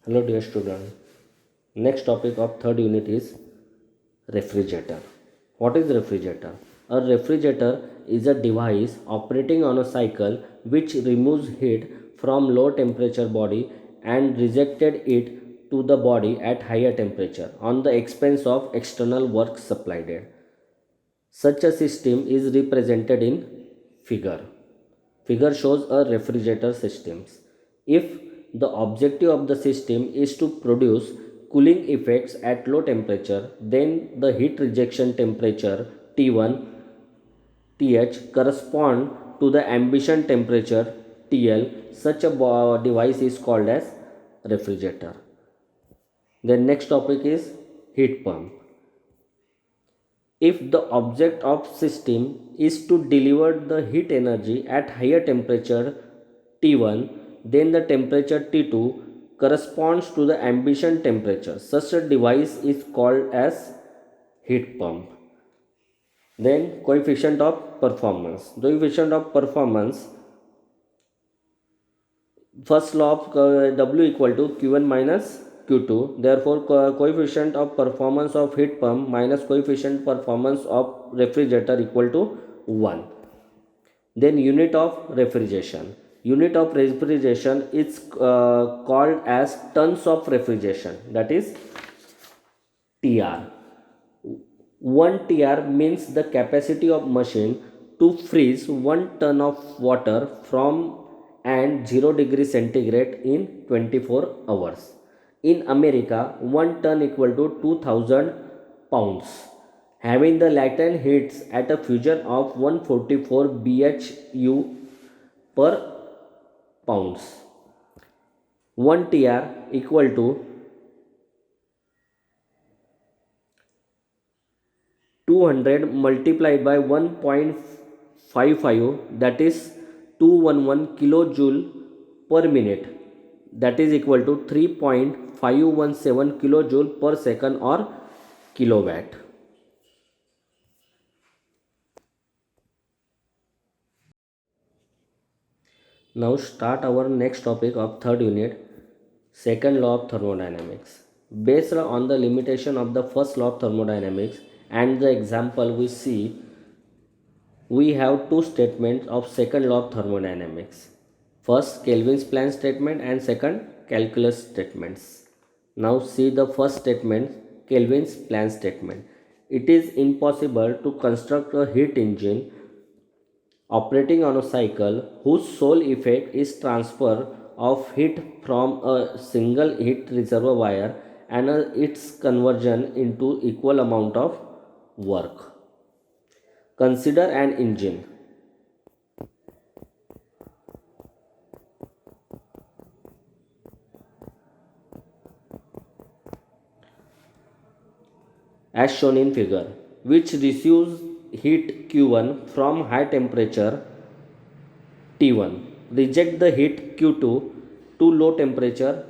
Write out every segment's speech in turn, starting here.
Hello dear student. Next topic of third unit is refrigerator. What is refrigerator? A refrigerator is a device operating on a cycle which removes heat from low temperature body and rejected it to the body at higher temperature on the expense of external work supplied. Such a system is represented in figure. Figure shows a refrigerator systems. If the objective of the system is to produce cooling effects at low temperature, then the heat rejection temperature T1 TH correspond to the ambition temperature TL. Such a device is called as refrigerator. The next topic is heat pump. If the object of system is to deliver the heat energy at higher temperature T1, then the temperature T2 corresponds to the ambition temperature. Such a device is called as heat pump. Then coefficient of performance. The coefficient of performance, first law of W equal to Q1 minus Q2. Therefore, coefficient of performance of heat pump minus coefficient performance of refrigerator equal to 1. Then unit of refrigeration. Unit of refrigeration is called as tons of refrigeration, that is TR. 1 TR means the capacity of machine to freeze 1 ton of water from and 0 degree centigrade in 24 hours. In America, 1 ton equal to 2000 pounds, having the latent heats at a fusion of 144 bhu per pounds. 1 TR equal to 200 multiplied by 1.55, that is 211 kilojoule per minute, that is equal to 3.517 kilojoule per second or kilowatt. Now start our next topic of third unit, second law of thermodynamics. Based on the limitation of the first law of thermodynamics and the example we see, we have two statements of second law of thermodynamics. First Kelvin's plan statement and second calculus statements. Now see the first statement, Kelvin's plan statement. It is impossible to construct a heat engine operating on a cycle whose sole effect is transfer of heat from a single heat reservoir and its conversion into equal amount of work. Consider an engine. As shown in figure, which receives heat Q1 from high temperature T1, reject the heat Q2 to low temperature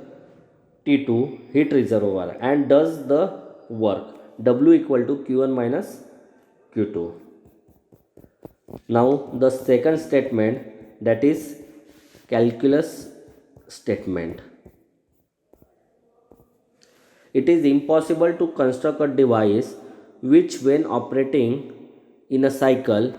T2 heat reservoir and does the work W equal to Q1 minus Q2. Now the second statement, that is calculus statement. It is impossible to construct a device which when operating in a cycle